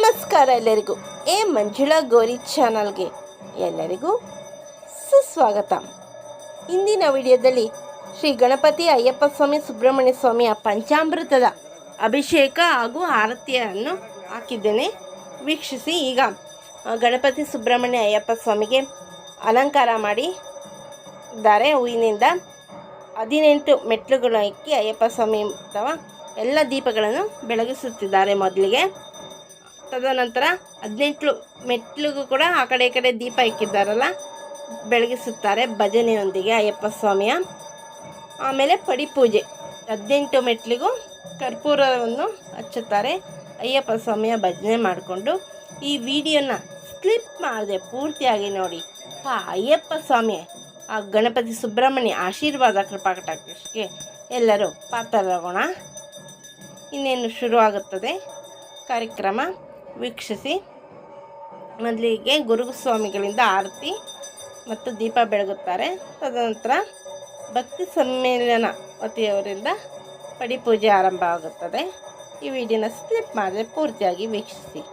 ನಮಸ್ಕಾರ ಎಲ್ಲರಿಗೂ. ಮಂಜುಳಾ ಗೌರಿ ಚಾನಲ್ಗೆ ಎಲ್ಲರಿಗೂ ಸುಸ್ವಾಗತ. ಇಂದಿನ ವಿಡಿಯೋದಲ್ಲಿ ಶ್ರೀ ಗಣಪತಿ ಅಯ್ಯಪ್ಪ ಸ್ವಾಮಿ ಸುಬ್ರಹ್ಮಣ್ಯ ಸ್ವಾಮಿಯ ಪಂಚಾಮೃತದ ಅಭಿಷೇಕ ಹಾಗೂ ಆರತಿಯನ್ನು ಹಾಕಿದ್ದೇನೆ, ವೀಕ್ಷಿಸಿ. ಈಗ ಗಣಪತಿ ಸುಬ್ರಹ್ಮಣ್ಯ ಅಯ್ಯಪ್ಪ ಸ್ವಾಮಿಗೆ ಅಲಂಕಾರ ಮಾಡಿ ಇದ್ದಾರೆ. ಹೂವಿನಿಂದ 18 ಮೆಟ್ಲುಗಳು ಇಕ್ಕಿ ಅಯ್ಯಪ್ಪ ಸ್ವಾಮಿ ಅಥವಾ ಎಲ್ಲ ದೀಪಗಳನ್ನು ಬೆಳಗಿಸುತ್ತಿದ್ದಾರೆ ಮೊದಲಿಗೆ. ತದನಂತರ 18 ಮೆಟ್ಲಿಗೂ ಕೂಡ ಆ ಕಡೆ ಈ ಕಡೆ ದೀಪ ಇಕ್ಕಿದ್ದಾರಲ್ಲ, ಬೆಳಗಿಸುತ್ತಾರೆ ಭಜನೆಯೊಂದಿಗೆ ಅಯ್ಯಪ್ಪ ಸ್ವಾಮಿಯ. ಆಮೇಲೆ ಪಡಿಪೂಜೆ 18 ಮೆಟ್ಲಿಗೂ ಕರ್ಪೂರವನ್ನು ಹಚ್ಚುತ್ತಾರೆ. ಅಯ್ಯಪ್ಪ ಸ್ವಾಮಿಯ ಭಜನೆ ಮಾಡಿಕೊಂಡು ಈ ವಿಡಿಯೋನ ಸ್ಕಿಪ್ ಮಾಡದೆ ಪೂರ್ತಿಯಾಗಿ ನೋಡಿ. ಅಯ್ಯಪ್ಪ ಸ್ವಾಮಿ ಆ ಗಣಪತಿ ಸುಬ್ರಹ್ಮಣ್ಯ ಆಶೀರ್ವಾದ ಕೃಪಾಕಟಾಕ್ಷಕ್ಕೆ ಎಲ್ಲರೂ ಪಾತ್ರರಾಗೋಣ. ಇನ್ನೇನು ಶುರುವಾಗುತ್ತದೆ ಕಾರ್ಯಕ್ರಮ, ವೀಕ್ಷಿಸಿ. ಮೊದಲಿಗೆ ಗುರುಸ್ವಾಮಿಗಳಿಂದ ಆರತಿ ಮತ್ತು ದೀಪ ಬೆಳಗುತ್ತಾರೆ. ತದನಂತರ ಭಕ್ತಿ ಸಮ್ಮೇಳನ ವತಿಯವರಿಂದ ಪಡಿಪೂಜೆ ಆರಂಭ ಆಗುತ್ತದೆ. ಈ ವಿಡಿಯೋನ ಸ್ಕಿಪ್ ಮಾಡದೆ ಪೂರ್ತಿಯಾಗಿ ವೀಕ್ಷಿಸಿ.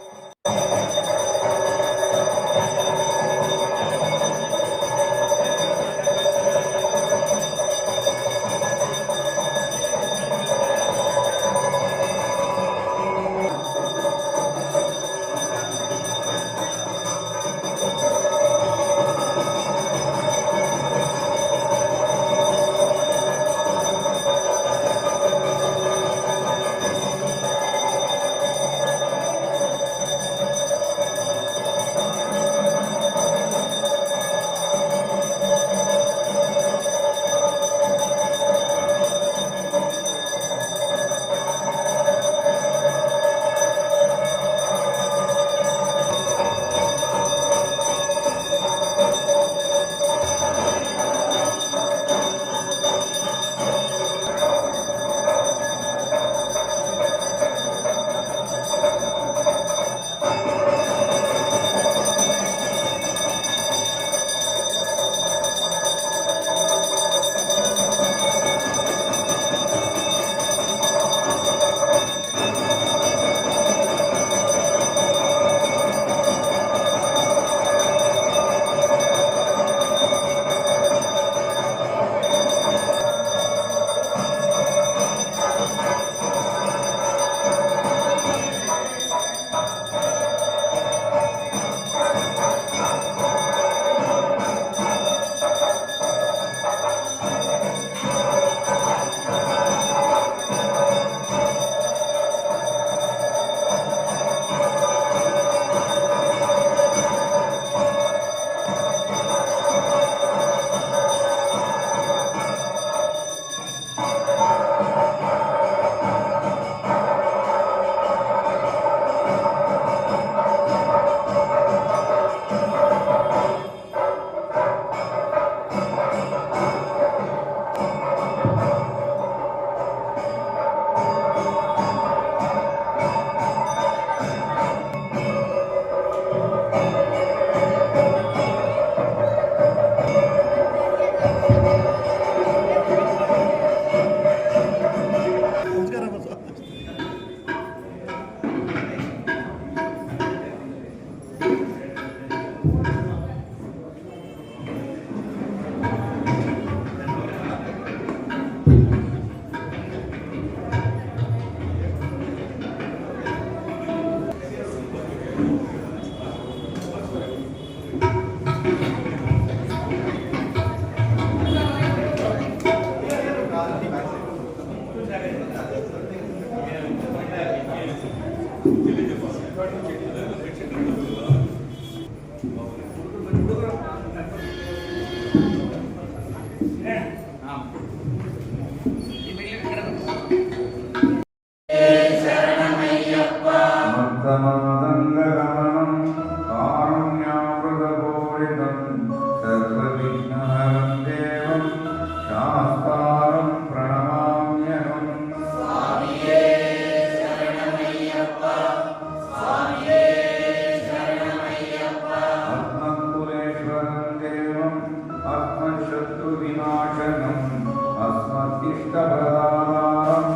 अस्मद्विष्टप्रदानं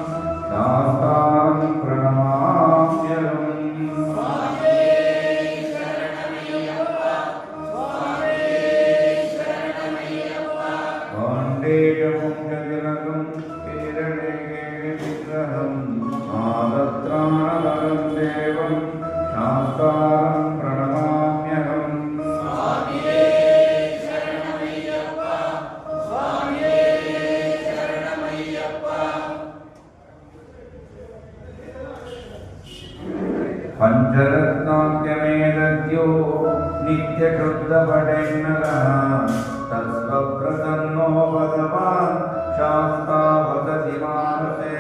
शास्तारं प्रणमाम्यहम्। वासुदेवं शास्तारं प्रणमाम्यहम्। पञ्चरत्नान्त्यमेदद्यो नित्यशुद्धपठेन्नरः तत्त्वप्रसन्नो भगवान् शास्ता वदति मानसे।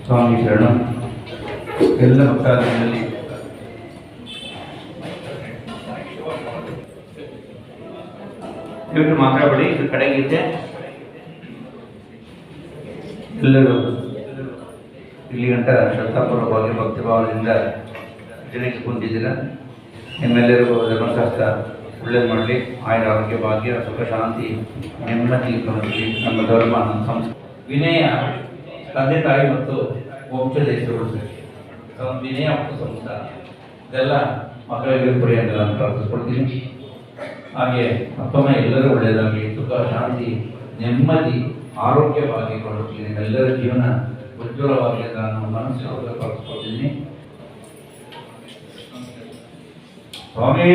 ಸ್ವಾಮಿ ಶರಣ. ಎಲ್ಲ ಭಕ್ತಾದಿಗಳಲ್ಲಿ ಇವತ್ತು ಮಾತಾಡಬೇಡಿ, ಇದು ಕಡೆಗಿದ್ದೆ. ಎಲ್ಲರೂ ಇಲ್ಲಿ ಗಂಟ ಶ್ರದ್ಧಾಪೂರ್ವಕವಾಗಿ ಭಕ್ತಿಭಾವದಿಂದ ಜನಕ್ಕೆ ಕುಂತಿದ್ದೀರ. ನಿಮ್ಮೆಲ್ಲರಿಗೂ ಧರ್ಮಶಾಸ್ತ್ರ ಒಳ್ಳೇದು ಮಾಡಲಿ, ಆಯುರ ಆರೋಗ್ಯ ಭಾಗ್ಯ ಸುಖ ಶಾಂತಿ ನೆಮ್ಮದಿ ಬರಲಿ. ನಮ್ಮ ಧರ್ಮ ನಮ್ಮ ಸಂಸ್ಕೃತಿ ವಿನಯ ತಂದೆ ತಾಯಿ ಮತ್ತು ವಂಶದ ಹೆಸರು ವಿನಯ ಮತ್ತು ಸಂಸ್ಕಾರ ಇದೆಲ್ಲ ಮಕ್ಕಳಿಗೆ ಪಡೆಯೋದು ನಾನು ಪ್ರಾರ್ಥಿಸ್ಕೊಳ್ತೀನಿ. ಹಾಗೆ ಮತ್ತೊಮ್ಮೆ ಎಲ್ಲರೂ ಒಳ್ಳೆಯದಾಗಲಿ, ಸುಖ ಶಾಂತಿ ನೆಮ್ಮದಿ ಆರೋಗ್ಯ ಭಾಗ್ಯ ಕೊಡುತ್ತೀನಿ. ಎಲ್ಲರ ಜೀವನ ಉಜ್ವಲವಾಗಿ ನಾನು ಮನಸ್ಸು ಪ್ರಾರ್ಥಿಸ್ಕೊಳ್ತೀನಿ. ಸ್ವಾಮಿ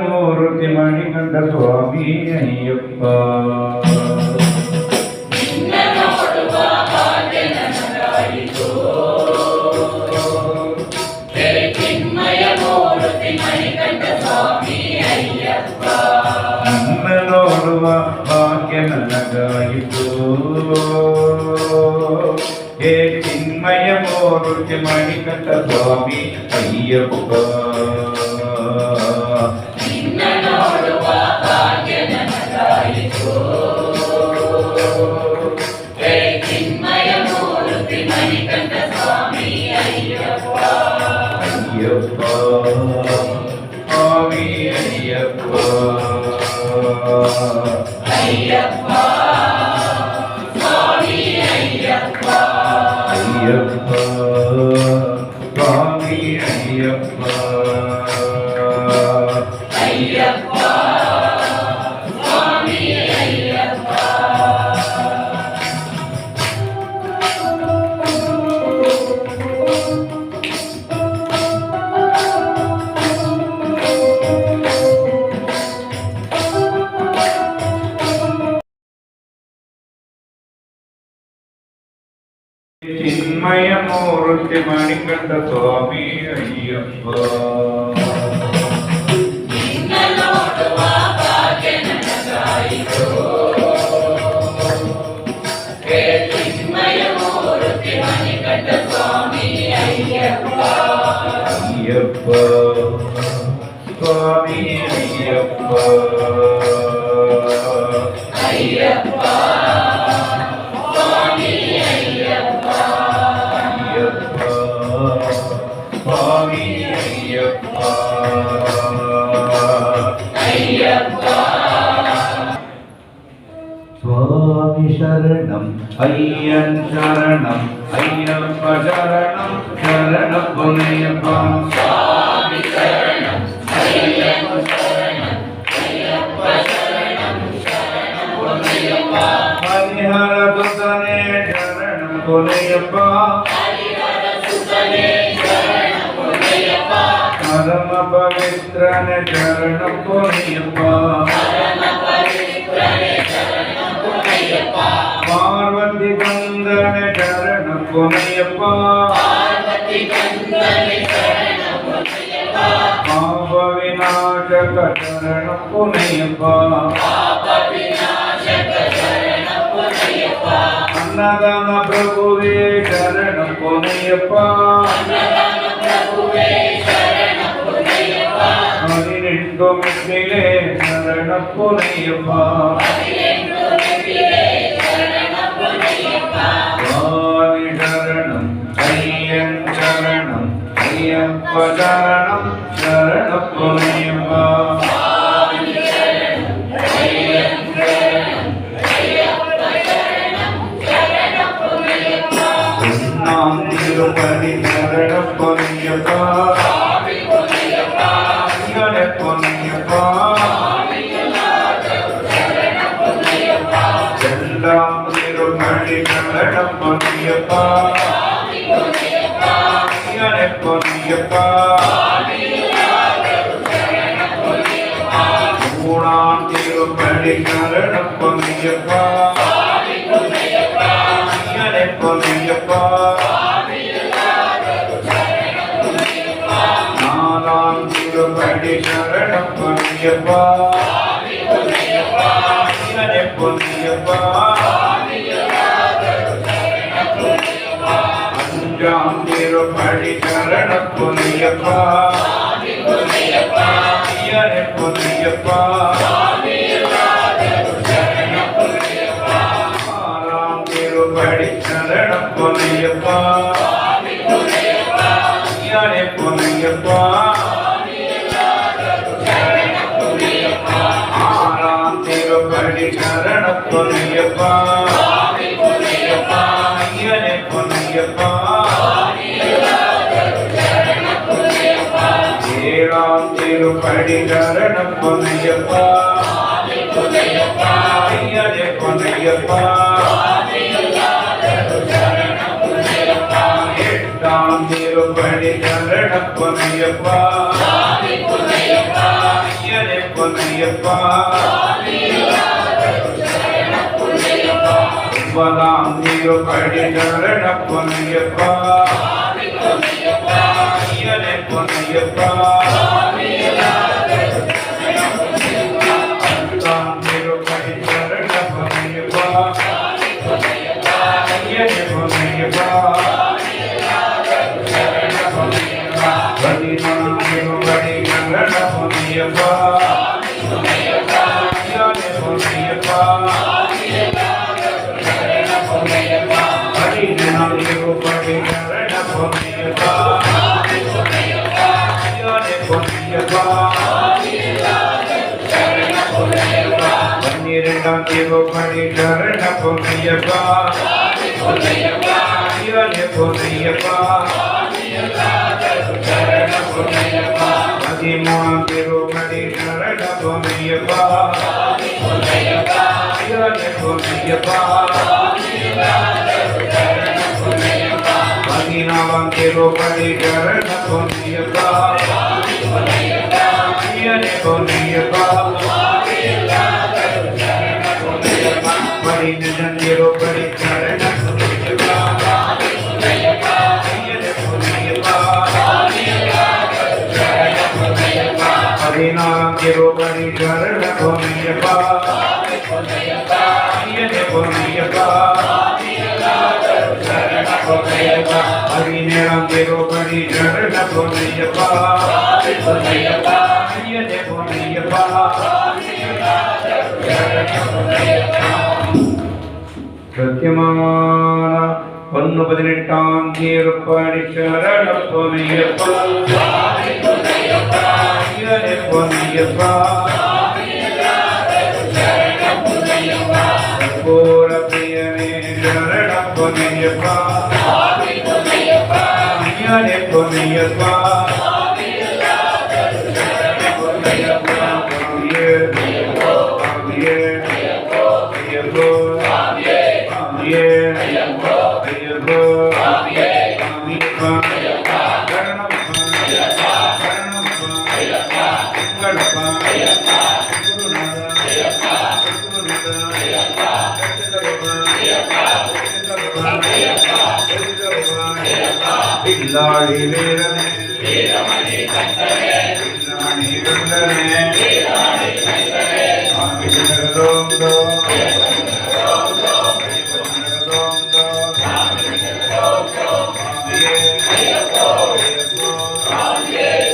ಮೂರ್ತಿ ಮಣಿಕಂಠ ಸ್ವಾಮಿ ಅಯ್ಯಪ್ಪ. ನನ್ನ ನೋಡುವ ಭಾಗ್ಯ ನನಗಾಯಿತು. ಹೇ ಚಿನ್ಮಯ ಮೂರ್ತಿ ಮಣಿಕಂಠ ಸ್ವಾಮಿ ಅಯ್ಯಪ್ಪ. ಅಯ್ಯಪ್ಪ ಸ್ವಾಮಿ ಅಯ್ಯಪ್ಪ. ಅಯ್ಯಪ್ಪ ಸ್ವಾಮಿ ಅಯ್ಯಪ್ಪ. ಅಯ್ಯಪ್ಪ ಸ್ವಾಮಿ ಅಯ್ಯಪ್ಪ. ಚಿನ್ಮಯಮೂರ್ತಿ ಮಣಿಕಂಠ ಸ್ವಾಮಿ ಅಯ್ಯಪ್ಪ ಅಯ್ಯಪ್ಪ ಸ್ವಾಮಿ ಅಯ್ಯಪ್ಪ ಅಯ್ಯಪ್ಪ ಸ್ವಾಮಿ ಅಯ್ಯಪ್ಪ ಸ್ವಾಮಿ ಅಯ್ಯಪ್ಪ ಅಯ್ಯಪ್ಪ ಸ್ವಾಮಿ ಶರಣಂ ಅಯ್ಯನ್ ಶರಣಂ ಅಯ್ಯಪ್ಪ ಶರಣಂ ಶರಣಪ್ಪನಯ್ಯಪ್ಪ ಸ್ವಾಮಿ ಶರಣಂ ಅಯ್ಯಪ್ಪ ಶರಣಂ ಅಯ್ಯಪ್ಪ ಶರಣಂ ಶರಣಪ್ಪನಯ್ಯಪ್ಪ ಹರಿಹರ ಸುತನೇ ಶರಣಪ್ಪನಯ್ಯಪ್ಪ ಹರಿಹರ ಸುತನೇ ಶರಣಪ್ಪನಯ್ಯಪ್ಪ ಪರಮ ಪವಿತ್ರನೇ ಶರಣಪ್ಪನಯ್ಯಪ್ಪ ಪರಮ ಪವಿತ್ರನೇ ಶರಣಪ್ಪನಯ್ಯಪ್ಪ ಪಾರ್ವತಿ ಗಂಧನೆ ಶರಣಪ್ಪನಯ್ಯಪ್ಪ ಪಾರ್ವತಿ ಗಂಧನೆ ಶರಣಪ್ಪನಯ್ಯಪ್ಪ ಪಾಪ ವಿನಾಶಕ ಶರಣಪ್ಪನಯ್ಯಪ್ಪ ಪಾಪ ವಿನಾಶಕ ಶರಣಪ್ಪನಯ್ಯಪ್ಪ ಅನ್ನದಾನ ಪ್ರಭುವೇ ಶರಣಪ್ಪನಯ್ಯಪ್ಪ ಅನ್ನದಾನ ಪ್ರಭುವೇ ಶರಣಪ್ಪನಯ್ಯಪ್ಪ 18 ಮೆಟ್ಟಿಲೆ ಶರಣಪ್ಪನಯ್ಯಪ್ಪ 18 ಮೆಟ್ಟಿಲೆ ಶರಣಪ್ಪನಯ್ಯಪ್ಪ ಸ್ವಾಮಿ ಶರಣಂ ಅಯ್ಯನ್ ಶರಣಂ ಅಯ್ಯಪ್ಪ ಶರಣಂ ಶರಣಪ್ಪನಯ್ಯಪ್ಪ ಸ್ವಾಮಿ ಶರಣಂ ಅಯ್ಯನ್ ಶರಣಂ ಅಯ್ಯಪ್ಪ ಶರಣಂ ಶರಣಪ್ಪನಯ್ಯಪ್ಪ ಉನ್ನಾಂ ತಿರುಪತಿ ಶರಣಪ್ಪನಯ್ಯಪ್ಪ ಸ್ವಾಮಿ ಪುನಯ್ಯಪ್ಪ ಶರಣಪ್ಪನಯ್ಯಪ್ಪ ಚಂದಾಂ ತಿರುಪತಿ ಶರಣಪ್ಪನಯ್ಯಪ್ಪ ಶರಣಪ್ಪನಯ್ಯಪ್ಪ ಮೂಡಾಂ ತಿರುಪತಿ ಶರಣಪ್ಪನಯ್ಯಪ್ಪ ಶರಣಪ್ಪನಯ್ಯಪ್ಪ ನಾಲಾಂ ತಿರುಪತಿ ಶರಣಪ್ಪನಯ್ಯಪ್ಪ ಶರಣಪ್ಪನಯ್ಯಪ್ಪ ಅಂಜಾಂ ತಿರುಪತಿ ಶರಣಪ್ಪನಯ್ಯಪ್ಪ ಶರಣಪ್ಪನಯ್ಯಪ್ಪ ಆರಾಂ ತಿರುಪತಿ ಶರಣಪ್ಪನಯ್ಯಪ್ಪ ಶರಣಪ್ಪನಯ್ಯಪ್ಪ ಆರಾಂ ತಿರುಪತಿ ಶರಣಪ್ಪನಯ್ಯಪ್ಪ ಶರಣಪ್ಪನಯ್ಯಪ್ಪ ஏழாம் திருப்படி சரணப்பனய்யப்பா ஐயனே பொன்னையப்பா எட்டாம் திருப்படி சரணப்பனய்யப்பா ஐயனே பொன்னையப்பா ஒன்பதாம் திருப்படி சரணப்பனய்யப்பா ஐயனே பொன்னையப்பா பத்தாம் திருப்படி சரணப்பனய்யப்பா ஐயனே பொன்னையப்பா பதினாம் திருப்படி சரணப்பனய்யப்பா ஐயனே பொன்னையப்பா பதினாம் திருப்படி சரணப்பனய்யப்பா பன்னிரண்டாம் திருப்படி சரணப்பனய்யப்பா ஐயனே பொன்னையப்பா பதிமூணாம் திருப்படி சரணப்பனய்யப்பா ஐயனே பொன்னையப்பா பதினாலாம் திருப்படி சரணப்பனய்யப்பா ஐயனே பொன்னையப்பா பதினெட்டாம் திருப்படி சரணப்பனய்யப்பா பொன்னையப்பா அதிநேரம்பெருபடி சரண பொன்னையப்பா ஐயனே பொன்னையப்பா சத்தியமான 118ஆம் திருப்படி சரண பொன்னையப்பா ஐயனே பொன்னையப்பா கற்பூர பிரியனே சரண பொன்னையப்பா ஐயனே பொன்னையப்பா பில்லாடி வீரனே வீரமணி கண்டனே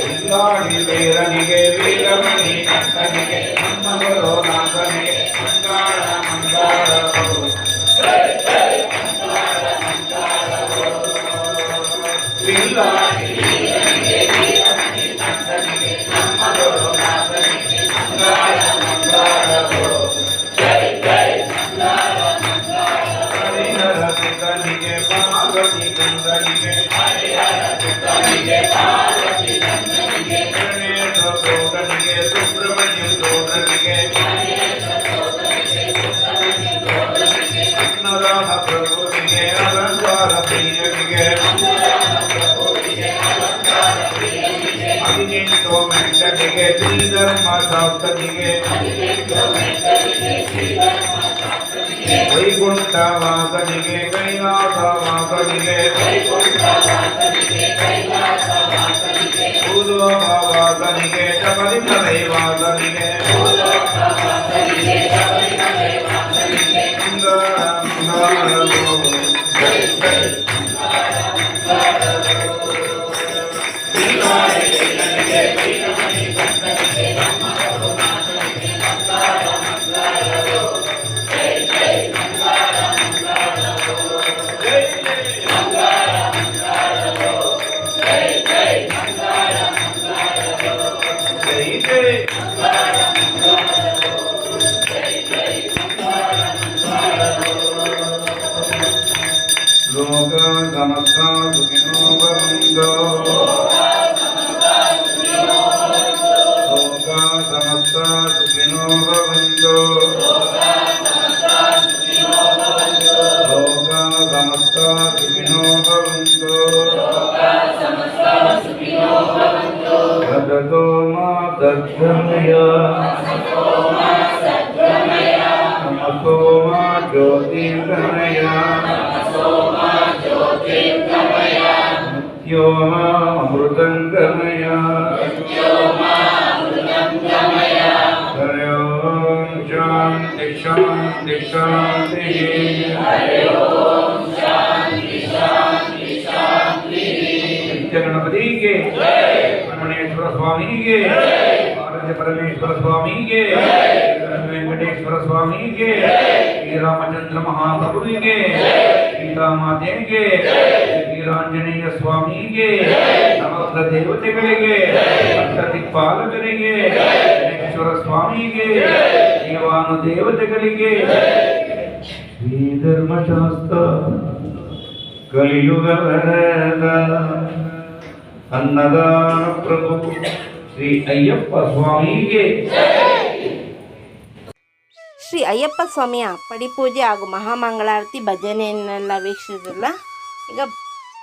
பில்லாடி வீரನಿಗೆ ವೀರಮಣಿ ಕಂಠನಿಗೆ ನಮ್ಮಗರೋ ನಾಗನಿಗೆ ಮಂಗಾಳ ಮಂಗಾಳವೋ ಬಿಲ್ಲಾಡಿ ವೀರನಿಗೆ ವೀರಮಣಿ ಕಂಠನಿಗೆ ನಮ್ಮಗರೋ ನಾಗನಿಗೆ ಮಂಗಾಳ ಮಂಗಾಳವೋ ಜೈ ಜೈ ಮಂಗಾಳ ಮಂಗಾಳವೋ ಹರಿಹರ ಸುತನಿಗೆ ಪಾರ್ವತಿ ಗಂಗನಿಗೆ ಹರಿಹರ ಸುತನಿಗೆ ಪಾರ್ವತಿ ಗಂಗನಿಗೆ ಗಣೇಶ ಸೋದನಿಗೆ ಸುಬ್ರಹ್ಮಣ್ಯ ಸೋದನಿಗೆ ಅನ್ನದಾನ ಪ್ರಭುವಿಗೆ ಅಲಂಕಾರ ಪ್ರಿಯನಿಗೆ 18 ಮೆಂಟನಿಗೆ ಶ್ರೀಧರ್ಮ ಶಾಸ್ತ್ರನಿಗೆ ವೈಕುಂಠ ವಾಸನಿಗೆ ಕೈಲಾಸ ವಾಸನಿಗೆ ಭೂಲೋಕ ವಾಸನಿಗೆ ಶಬರಿಮಲೈ ವಾಸನಿಗೆ ಲೋಕ ಸಮಸ್ತ ಸುಖಿನೋ ಭವಂತು ಲೋಕ ಸಮಸ್ತ ಸುಖಿನೋ ಭವಂತು ಲೋಕ ಸಮಸ್ತ ಸುಖಿನೋ ಭವಂತು ಸದತೋ ಮಾ ಸದ್ಗಮಯ ನಮಸೋ ಮಾ ಜ್ಯೋತಿರ್ಗಮಯ ನಿತ್ಯೋ ಮಾ ಅಮೃತಂಗಮಯ ಹರಿ ಓಂ ಶಾಂತಿ ಶಾಂತಿ ಶಾಂತಿ ನಿತ್ಯ ಗಣಪತಿಗೆ ರಮಣೇಶ್ವರ ಸ್ವಾಮಿಗೆ ಪಾರ್ವತಿ ಪರಮೇಶ್ವರ ಸ್ವಾಮಿಗೆ ವೆಂಕಟೇಶ್ವರ ಸ್ವಾಮಿಗೆ ಶ್ರೀರಾಮಚಂದ್ರ ಮಹಾಪ್ರಭುವಿಗೆ ಸೀತಾಮಾತೆಗೆ ಶ್ರೀರಾಂಜನೇಯ ಸ್ವಾಮಿಗೆ ನವಗ್ರಹ ದೇವತೆಗಳಿಗೆ ಅಷ್ಟದಿಕ್ಪಾಲಕರಿಗೆ ಗಣೇಶ್ವರ ಸ್ವಾಮಿಗೆ ದೇವಾನು ದೇವತೆಗಳಿಗೆ ಶ್ರೀ ಧರ್ಮಶಾಸ್ತ್ರ ಕಲಿಯುಗ ವರದ ಅನ್ನದಾನ ಪ್ರಭು ಶ್ರೀ ಅಯ್ಯಪ್ಪ ಸ್ವಾಮಿಗೆ ಶ್ರೀ ಅಯ್ಯಪ್ಪ ಸ್ವಾಮಿಯ ಪಡಿಪೂಜೆ ಹಾಗೂ ಮಹಾಮಂಗಳಾರತಿ ಭಜನೆಯನ್ನೆಲ್ಲ ವೀಕ್ಷಿಸಿಲ್ಲ. ಈಗ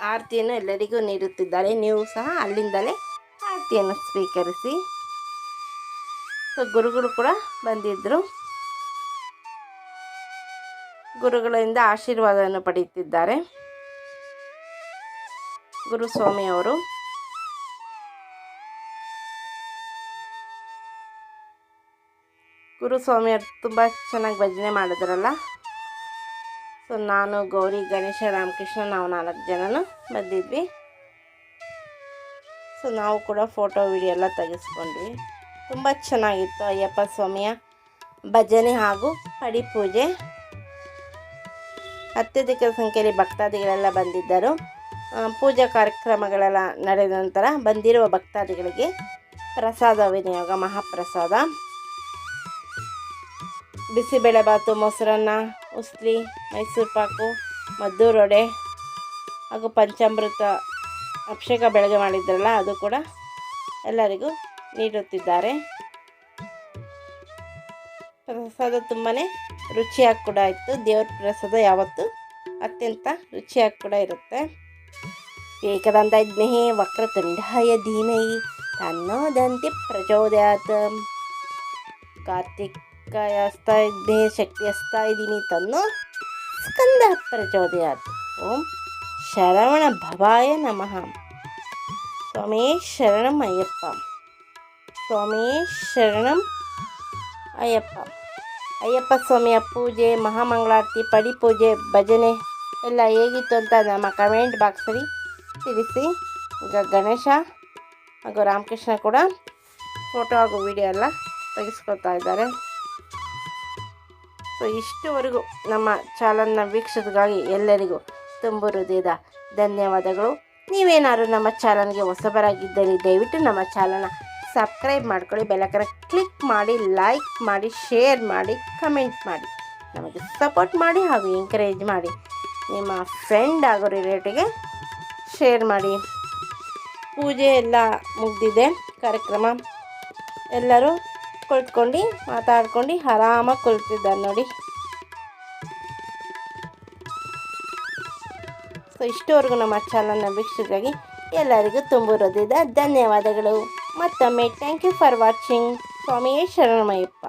ಆರತಿಯನ್ನು ಎಲ್ಲರಿಗೂ ನೀಡುತ್ತಿದ್ದಾರೆ. ನೀವು ಸಹ ಅಲ್ಲಿಂದಲೇ ಆರತಿಯನ್ನು ಸ್ವೀಕರಿಸಿ. ಸೊ ಗುರುಗಳು ಕೂಡ ಬಂದಿದ್ದರು. ಗುರುಗಳಿಂದ ಆಶೀರ್ವಾದವನ್ನು ಪಡೆಯುತ್ತಿದ್ದಾರೆ ಗುರುಸ್ವಾಮಿಯವರು. ಗುರುಸ್ವಾಮಿಯವರು ತುಂಬ ಚೆನ್ನಾಗಿ ಭಜನೆ ಮಾಡಿದ್ರಲ್ಲ. ಸೊ ನಾನು ಗೌರಿ ಗಣೇಶ ರಾಮಕೃಷ್ಣ ನಾವು 4 ಜನನು ಬಂದಿದ್ವಿ. ಸೊ ನಾವು ಕೂಡ ಫೋಟೋ ವಿಡಿಯೋ ಎಲ್ಲ ತೆಗೆಸ್ಕೊಂಡ್ವಿ. ತುಂಬ ಚೆನ್ನಾಗಿತ್ತು ಅಯ್ಯಪ್ಪ ಸ್ವಾಮಿಯ ಭಜನೆ ಹಾಗೂ ಪಡಿಪೂಜೆ. ಅತ್ಯಧಿಕ ಸಂಖ್ಯೆಯಲ್ಲಿ ಭಕ್ತಾದಿಗಳೆಲ್ಲ ಬಂದಿದ್ದರು. ಪೂಜಾ ಕಾರ್ಯಕ್ರಮಗಳೆಲ್ಲ ನಡೆದ ನಂತರ ಬಂದಿರುವ ಭಕ್ತಾದಿಗಳಿಗೆ ಪ್ರಸಾದ ವಿನಿಯೋಗ, ಮಹಾಪ್ರಸಾದ, ಬಿಸಿಬೇಳೆಬಾತು, ಮೊಸರನ್ನ, ಉಸ್ಲಿ, ಮೈಸೂರು ಪಾಕು, ಮದ್ದೂರು ವಡೆ ಹಾಗೂ ಪಂಚಾಮೃತ ಅಭಿಷೇಕ ಬೆಳಗ್ಗೆ ಮಾಡಿದ್ರಲ್ಲ ಅದು ಕೂಡ ಎಲ್ಲರಿಗೂ ನೀಡುತ್ತಿದ್ದಾರೆ. ಪ್ರಸಾದ ತುಂಬಾ ರುಚಿಯಾಗಿ ಕೂಡ ಇತ್ತು. ದೇವ್ರ ಪ್ರಸಾದ ಯಾವತ್ತೂ ಅತ್ಯಂತ ರುಚಿಯಾಗಿ ಕೂಡ ಇರುತ್ತೆ. ಏಕದಂತಜ್ಞೆ ವಕ್ರತುಂಡಾಯ ಧೀಮಹಿ ತನ್ನೋದಂತಿ ಪ್ರಚೋದಯಾತ್. ಕಾರ್ತಿಕಾಯಸ್ತಾಜ್ಞೆ ಶಕ್ತಿಯಸ್ತಾ ಇದ್ದೀನಿ ತನ್ನೋ ಸ್ಕಂದ ಪ್ರಚೋದಯಾತ್. ಓಂ ಶರವಣ ಭವಾಯ ನಮಃ. ಸ್ವಾಮಿ ಶರಣಂ ಅಯ್ಯಪ್ಪ, ಸ್ವಾಮಿ ಶರಣಂ ಅಯ್ಯಪ್ಪ. ಅಯ್ಯಪ್ಪ ಸ್ವಾಮಿಯ ಪೂಜೆ, ಮಹಾಮಂಗಳಾರತಿ, ಪಡಿಪೂಜೆ, ಭಜನೆ ಎಲ್ಲ ಹೇಗಿತ್ತು ಅಂತ ನಮ್ಮ ಕಮೆಂಟ್ ಬಾಕ್ಸಲ್ಲಿ ತಿಳಿಸಿ. ಈಗ ಗಣೇಶ ಹಾಗೂ ರಾಮಕೃಷ್ಣ ಕೂಡ ಫೋಟೋ ಹಾಗೂ ವಿಡಿಯೋ ಎಲ್ಲ ತೆಗೆಸ್ಕೊತಾ ಇದ್ದಾರೆ. ಸೊ ಇಷ್ಟುವರೆಗೂ ನಮ್ಮ ಚಾನಲ್ನ ವೀಕ್ಷಕರಿಗಾಗಿ ಎಲ್ಲರಿಗೂ ತುಂಬ ಹೃದಯದ ಧನ್ಯವಾದಗಳು. ನೀವೇನಾದ್ರು ನಮ್ಮ ಚಾನಲ್ಗೆ ಹೊಸಬರಾಗಿದ್ದಲ್ಲಿ ದಯವಿಟ್ಟು ನಮ್ಮ ಚಾನಲ್ನ ಸಬ್ಸ್ಕ್ರೈಬ್ ಮಾಡ್ಕೊಳ್ಳಿ, ಬೆಲ್ಲೈಕನ್ ಕ್ಲಿಕ್ ಮಾಡಿ, ಲೈಕ್ ಮಾಡಿ, ಶೇರ್ ಮಾಡಿ, ಕಮೆಂಟ್ ಮಾಡಿ, ನಮಗೆ ಸಪೋರ್ಟ್ ಮಾಡಿ ಹಾಗೂ ಎಂಕರೇಜ್ ಮಾಡಿ. ನಿಮ್ಮ ಫ್ರೆಂಡ್ ಹಾಗೂ ರಿಲೇಟಿವ್ಗೆ ಶೇರ್ ಮಾಡಿ. ಪೂಜೆ ಎಲ್ಲ ಮುಗಿದಿದೆ, ಕಾರ್ಯಕ್ರಮ ಎಲ್ಲರೂ ಕುಳಿತುಕೊಂಡು ಮಾತಾಡ್ಕೊಂಡು ಆರಾಮಾಗಿ ಕುಳಿತಿದ್ದಾರೆ ನೋಡಿ. ಸೊ ಇಷ್ಟವರೆಗೂ ನಮ್ಮ ಚಾನಲ್ನ ವೀಕ್ಷಕರಾಗಿ ಎಲ್ಲರಿಗೂ ತುಂಬ ಹೃದಯದ ಧನ್ಯವಾದಗಳು. ಮತ್ತೊಮ್ಮೆ ಥ್ಯಾಂಕ್ ಯು ಫಾರ್ ವಾಚಿಂಗ್. ಸ್ವಾಮಿಯೇ ಶರಣಮಯ್ಯಪ್ಪ.